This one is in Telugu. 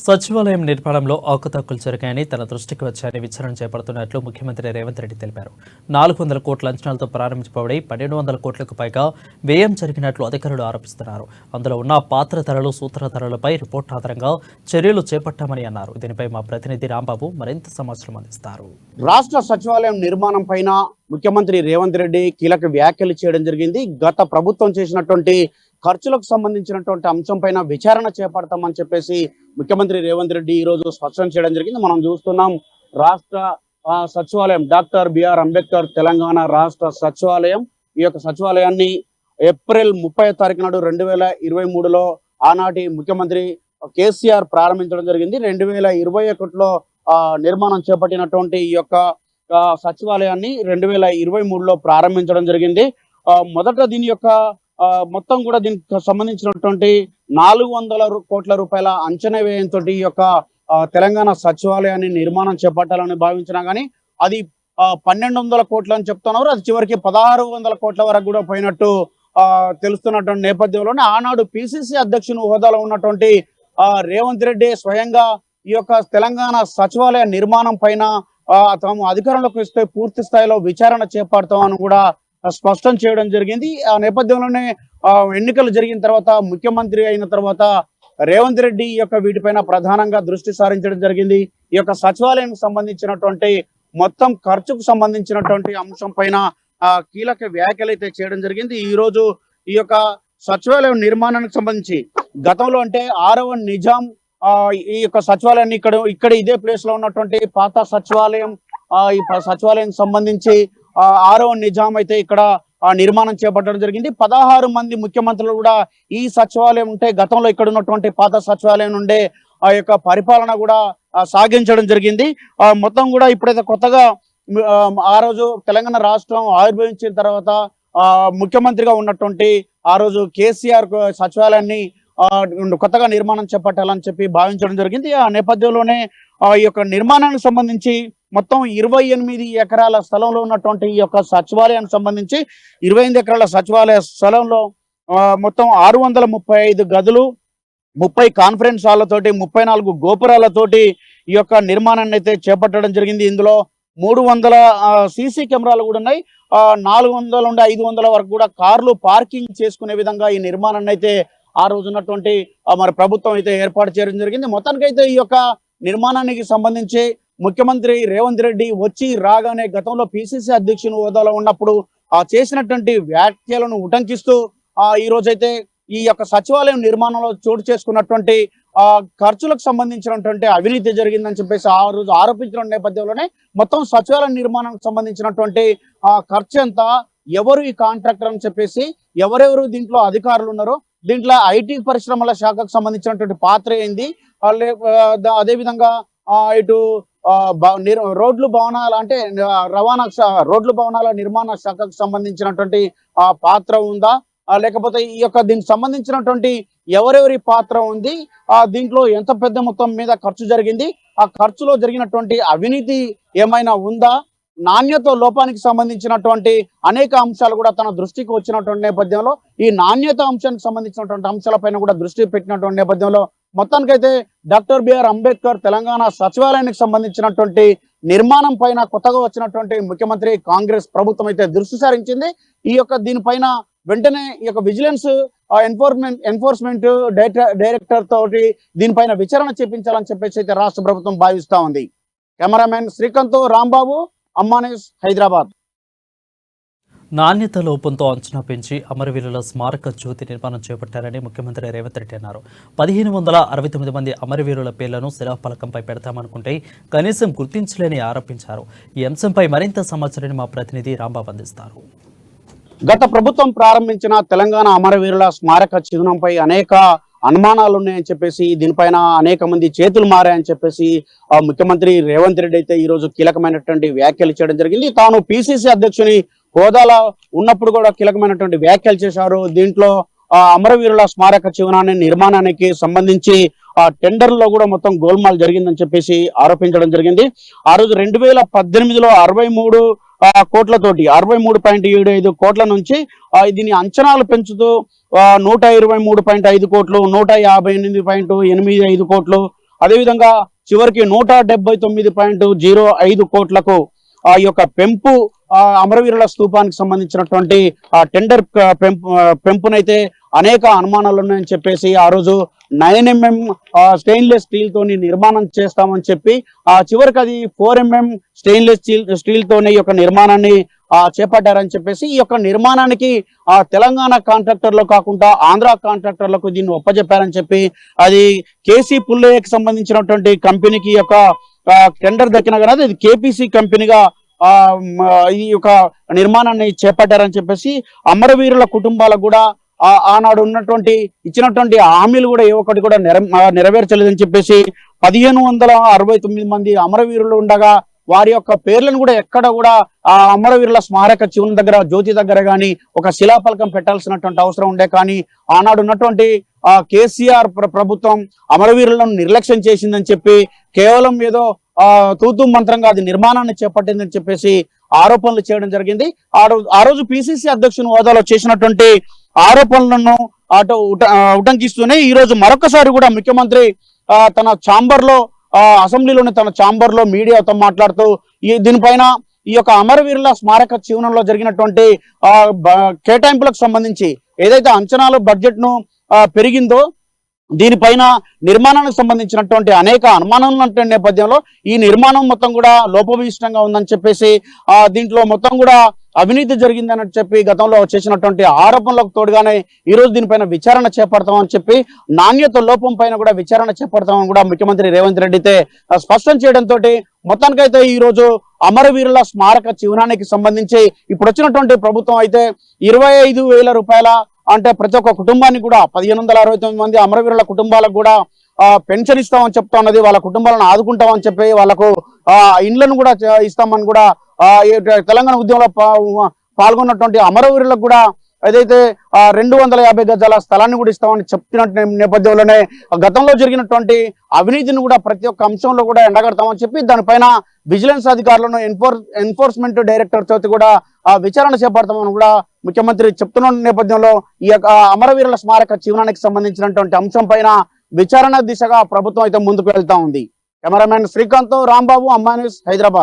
సచివాలయం నిర్మాణంలో అవకతవకలు జరిగాయని తన దృష్టికి వచ్చాయని విచారణ చేపడుతున్నట్లు ముఖ్యమంత్రి రేవంత్ రెడ్డి తెలిపారు. 400 కోట్ల అంచనాలతో ప్రారంభించబడి 1200 కోట్లకు పైగా వ్యయం జరిగినట్లు అధికారులు ఆరోపిస్తున్నారు. అందులో ఉన్న పాత్రధారులు, సూత్రధారులపై రిపోర్టు ఆధారంగా చర్యలు చేపట్టామని అన్నారు. దీనిపై మా ప్రతినిధి రాంబాబు మరింత సమాచారం అందిస్తారు. రాష్ట్ర సచివాలయం నిర్మాణం పైన ముఖ్యమంత్రి రేవంత్ రెడ్డి కీలక వ్యాఖ్యలు చేయడం జరిగింది. గత ప్రభుత్వం చేసినటువంటి ఖర్చులకు సంబంధించినటువంటి అంశం పైన విచారణ చేపడతామని చెప్పేసి ముఖ్యమంత్రి రేవంత్ రెడ్డి ఈ రోజు స్పష్టం చేయడం జరిగింది. మనం చూస్తున్నాం రాష్ట్ర సచివాలయం డాక్టర్ బిఆర్ అంబేద్కర్ తెలంగాణ రాష్ట్ర సచివాలయం. ఈ యొక్క సచివాలయాన్ని ఏప్రిల్ 30వ తారీఖు నాడు 2023లో ఆనాటి ముఖ్యమంత్రి కేసీఆర్ ప్రారంభించడం జరిగింది. 2021లో నిర్మాణం చేపట్టినటువంటి ఈ యొక్క సచివాలయాన్ని 2023లో ప్రారంభించడం జరిగింది. మొదట దీని యొక్క మొత్తం కూడా దీనికి సంబంధించినటువంటి 400 కోట్ల రూపాయల అంచనా వ్యయంతో ఈ యొక్క తెలంగాణ సచివాలయాన్ని నిర్మాణం చేపట్టాలని భావించినా కానీ అది 1200 కోట్లు అని చెప్తున్నారు. అది చివరికి 1600 కోట్ల వరకు కూడా పోయినట్టు తెలుస్తున్నటువంటి నేపథ్యంలోనే ఆనాడు పిసిసి అధ్యక్షుని హోదాలో ఉన్నటువంటి రేవంత్ రెడ్డి స్వయంగా ఈ యొక్క తెలంగాణ సచివాలయ నిర్మాణం పైన తాము అధికారంలోకి వస్తే పూర్తి స్థాయిలో విచారణ చేపడతామని కూడా స్పష్టం చేయడం జరిగింది. ఆ నేపథ్యంలోనే ఎన్నికలు జరిగిన తర్వాత ముఖ్యమంత్రి అయిన తర్వాత రేవంత్ రెడ్డి ఈ యొక్క వీటిపైన ప్రధానంగా దృష్టి సారించడం జరిగింది. ఈ యొక్క సచివాలయానికి సంబంధించినటువంటి మొత్తం ఖర్చుకు సంబంధించినటువంటి అంశం పైన కీలక వ్యాఖ్యలు అయితే చేయడం జరిగింది. ఈ రోజు ఈ యొక్క సచివాలయం నిర్మాణానికి సంబంధించి గతంలో అంటే 6వ నిజాం ఈ యొక్క సచివాలయాన్ని ఇక్కడ ఇదే ప్లేస్ లో ఉన్నటువంటి పాత సచివాలయం ఈ సచివాలయానికి సంబంధించి 6వ నిజాం అయితే ఇక్కడ నిర్మాణం చేపట్టడం జరిగింది. 16 మంది ముఖ్యమంత్రులు కూడా ఈ సచివాలయం ఉంటే గతంలో ఇక్కడ ఉన్నటువంటి పాత సచివాలయం నుండే ఆ యొక్క పరిపాలన కూడా సాగించడం జరిగింది. మొత్తం కూడా ఇప్పుడైతే కొత్తగా ఆ రోజు తెలంగాణ రాష్ట్రం ఆవిర్భవించిన తర్వాత ముఖ్యమంత్రిగా ఉన్నటువంటి ఆ రోజు కేసీఆర్ సచివాలయాన్ని కొత్తగా నిర్మాణం చేపట్టాలని చెప్పి భావించడం జరిగింది. ఆ నేపథ్యంలోనే ఈ యొక్క నిర్మాణానికి సంబంధించి మొత్తం 28 ఎకరాల స్థలంలో ఉన్నటువంటి ఈ యొక్క సచివాలయానికి సంబంధించి 28 ఎకరాల సచివాలయ స్థలంలో మొత్తం 635 గదులు, 30 కాన్ఫరెన్స్ హాళ్లతోటి, 34 గోపురాలతోటి ఈ యొక్క నిర్మాణాన్ని అయితే చేపట్టడం జరిగింది. ఇందులో 300 సీసీ కెమెరాలు కూడా ఉన్నాయి. 400 నుండి 500 వరకు కూడా కార్లు పార్కింగ్ చేసుకునే విధంగా ఈ నిర్మాణాన్ని అయితే ఆ రోజు ఉన్నటువంటి మరి ప్రభుత్వం అయితే ఏర్పాటు చేయడం జరిగింది. మొత్తానికైతే ఈ యొక్క నిర్మాణానికి సంబంధించి ముఖ్యమంత్రి రేవంత్ రెడ్డి వచ్చి రాగానే గతంలో పిసిసి అధ్యక్షుని హోదాలో ఉన్నప్పుడు చేసినటువంటి వ్యాఖ్యలను ఉటంకిస్తూ ఈ రోజైతే ఈ యొక్క సచివాలయం నిర్మాణంలో చోటు చేసుకున్నటువంటి ఖర్చులకు సంబంధించినటువంటి అవినీతి జరిగిందని చెప్పేసి ఆ రోజు ఆరోపించిన నేపథ్యంలోనే మొత్తం సచివాలయం నిర్మాణానికి సంబంధించినటువంటి ఖర్చు ఎంత, ఎవరు ఈ కాంట్రాక్టర్ అని చెప్పేసి, ఎవరెవరు దీంట్లో అధికారులు ఉన్నారో, దీంట్లో ఐటీ పరిశ్రమల శాఖకు సంబంధించినటువంటి పాత్ర ఏంది, అదేవిధంగా ఇటు రోడ్లు భవనాలు అంటే రవాణా రోడ్లు భవనాల నిర్మాణ శాఖకు సంబంధించినటువంటి పాత్ర ఉందా, లేకపోతే ఈ యొక్క దీనికి సంబంధించినటువంటి ఎవరెవరి పాత్ర ఉంది, దీంట్లో ఎంత పెద్ద మొత్తం మీద ఖర్చు జరిగింది, ఆ ఖర్చులో జరిగినటువంటి అవినీతి ఏమైనా ఉందా, నాణ్యత లోపానికి సంబంధించినటువంటి అనేక అంశాలు కూడా తన దృష్టికి వచ్చినటువంటి నేపథ్యంలో ఈ నాణ్యత అంశానికి సంబంధించినటువంటి అంశాలపైన కూడా దృష్టి పెట్టినటువంటి నేపథ్యంలో మొత్తానికైతే డాక్టర్ బిఆర్ అంబేద్కర్ తెలంగాణ సచివాలయానికి సంబంధించినటువంటి నిర్మాణం పైన కొత్తగా వచ్చినటువంటి ముఖ్యమంత్రి కాంగ్రెస్ ప్రభుత్వం అయితే దృష్టి సారించింది. ఈ యొక్క దీనిపైన వెంటనే ఈ యొక్క విజిలెన్స్ ఎన్ఫోర్స్మెంట్ డైరెక్టర్ తోటి దీనిపైన విచారణ చేపించాలని చెప్పేసి అయితే రాష్ట్ర ప్రభుత్వం భావిస్తా ఉంది. కెమెరామెన్ శ్రీకాంత్, రాంబాబు, అమ్మానేస్, హైదరాబాద్. నాణ్యత లోపంతో అంచనా పెంచి అమరవీరుల స్మారక జ్యోతి నిర్మాణం చేపట్టారని ముఖ్యమంత్రి రేవంత్ రెడ్డి అన్నారు. 1569 మంది అమరవీరుల పేర్లను శిలాఫలకంపై పెడతామనుకుంటే కనీసం గుర్తించలేని ఆరోపించారు. ఈ అంశంపై మరింత సమాచారాన్ని మా ప్రతినిధి రాంబాబు అందిస్తారు. గత ప్రభుత్వం ప్రారంభించిన తెలంగాణ అమరవీరుల స్మారక చిహ్నంపై అనేక అనుమానాలు ఉన్నాయని చెప్పేసి, దీనిపైన అనేక మంది చేతులు మారాయని చెప్పేసి ముఖ్యమంత్రి రేవంత్ రెడ్డి అయితే ఈ రోజు కీలకమైనటువంటి వ్యాఖ్యలు చేయడం జరిగింది. తాను పిసిసి అధ్యక్షుని హోదాలో ఉన్నప్పుడు కూడా కీలకమైనటువంటి వ్యాఖ్యలు చేశారు. దీంట్లో అమరవీరుల స్మారక చిహ్నాన్ని నిర్మాణానికి సంబంధించి టెండర్లో కూడా మొత్తం గోల్మాల్ జరిగిందని చెప్పేసి ఆరోపించడం జరిగింది. ఆ రోజు 2018లో 63 కోట్లతోటి 63.75 కోట్ల నుంచి దీని అంచనాలు పెంచుతూ 123.5 కోట్లు, 158.85 కోట్లు, అదేవిధంగా చివరికి 179.05 కోట్లకు ఈ యొక్క పెంపు అమరవీరుల స్తూపానికి సంబంధించినటువంటి టెండర్ పెంపునైతే అనేక అనుమానాలు ఉన్నాయని చెప్పేసి ఆ రోజు 9mm స్టెయిన్లెస్ స్టీల్ తోని నిర్మాణం చేస్తామని చెప్పి చివరికి అది 4mm స్టెయిన్లెస్ స్టీల్ తోని ఈ యొక్క నిర్మాణాన్ని చేపట్టారని చెప్పేసి ఈ యొక్క నిర్మాణానికి తెలంగాణ కాంట్రాక్టర్లు కాకుండా ఆంధ్ర కాంట్రాక్టర్లకు దీన్ని ఒప్పజెప్పారని చెప్పి అది కేసీ పుల్లయ్యకి సంబంధించినటువంటి కంపెనీకి యొక్క టెండర్ దక్కిన కానీ అది కేపీసీ కంపెనీగా ఈ యొక్క నిర్మాణాన్ని చేపట్టారని చెప్పేసి అమరవీరుల కుటుంబాలకు కూడా ఆనాడు ఇచ్చినటువంటి హామీలు కూడా ఏ ఒక్కటి కూడా నెరవేర్చలేదని చెప్పేసి 1569 మంది అమరవీరులు ఉండగా వారి యొక్క పేర్లను కూడా ఎక్కడ కూడా ఆ అమరవీరుల స్మారక చివరి దగ్గర జ్యోతి దగ్గర గాని ఒక శిలాఫలకం పెట్టాల్సినటువంటి అవసరం ఉండే. కానీ ఆనాడు ఉన్నటువంటి కేసీఆర్ ప్రభుత్వం అమరవీరులను నిర్లక్ష్యం చేసిందని చెప్పి కేవలం ఏదో తూతూ మంత్రంగా అది నిర్మాణాన్ని చేపట్టిందని చెప్పేసి ఆరోపణలు చేయడం జరిగింది. ఆ రోజు పిసిసి అధ్యక్షుని హోదాలో చేసినటువంటి ఆరోపణలను ఉటంకిస్తూనే ఈ రోజు మరొకసారి కూడా ముఖ్యమంత్రి తన ఛాంబర్ లో అసెంబ్లీలోని తన ఛాంబర్ లో మీడియాతో మాట్లాడుతూ దీనిపైన ఈ యొక్క అమరవీరుల స్మారక చిహ్నంలో జరిగినటువంటి కేటాయింపులకు సంబంధించి ఏదైతే అంచనాలు బడ్జెట్ ను పెరిగిందో దీనిపైన నిర్మాణానికి సంబంధించినటువంటి అనేక అనుమానాలు నేపథ్యంలో ఈ నిర్మాణం మొత్తం కూడా లోపభూయిష్టంగా ఉందని చెప్పేసి దీంట్లో మొత్తం కూడా అవినీతి జరిగిందని చెప్పి గతంలో చేసినటువంటి ఆరోపణలకు తోడుగానే ఈ రోజు దీనిపైన విచారణ చేపడతామని చెప్పి నాణ్యత లోపం పైన కూడా విచారణ చేపడతామని కూడా ముఖ్యమంత్రి రేవంత్ రెడ్డి అయితే స్పష్టం చేయడంతో మొత్తానికైతే ఈ రోజు అమరవీరుల స్మారక చిహ్నానికి సంబంధించి ఇప్పుడు వచ్చినటువంటి ప్రభుత్వం అయితే 25,000 రూపాయల అంటే ప్రతి ఒక్క కుటుంబానికి కూడా 1569 మంది అమరవీరుల కుటుంబాలకు కూడా పెన్షన్ ఇస్తామని చెప్తా ఉన్నది. వాళ్ళ కుటుంబాలను ఆదుకుంటామని చెప్పి వాళ్ళకు ఇండ్లను కూడా ఇస్తామని కూడా తెలంగాణ ఉద్యమంలో పాల్గొన్నటువంటి అమరవీరులకు కూడా ఏదైతే 250 గజాల స్థలాన్ని కూడా ఇస్తామని చెప్తున్న నేపథ్యంలోనే గతంలో జరిగినటువంటి అవినీతిని కూడా ప్రతి ఒక్క అంశంలో కూడా ఎండగడతామని చెప్పి దానిపైన విజిలెన్స్ అధికారులను ఎన్ఫోర్స్మెంట్ డైరెక్టర్ తోటి కూడా విచారణ చేపడతామని కూడా ముఖ్యమంత్రి చెప్తున్న నేపథ్యంలో ఈ యొక్క అమరవీరుల స్మారక చిహ్నానికి సంబంధించినటువంటి అంశం పైన విచారణ దిశగా ప్రభుత్వం అయితే ముందుకు వెళ్తా ఉంది. కెమెరామెన్ శ్రీకాంత్, రాంబాబు, అమ్మా న్యూస్, హైదరాబాద్.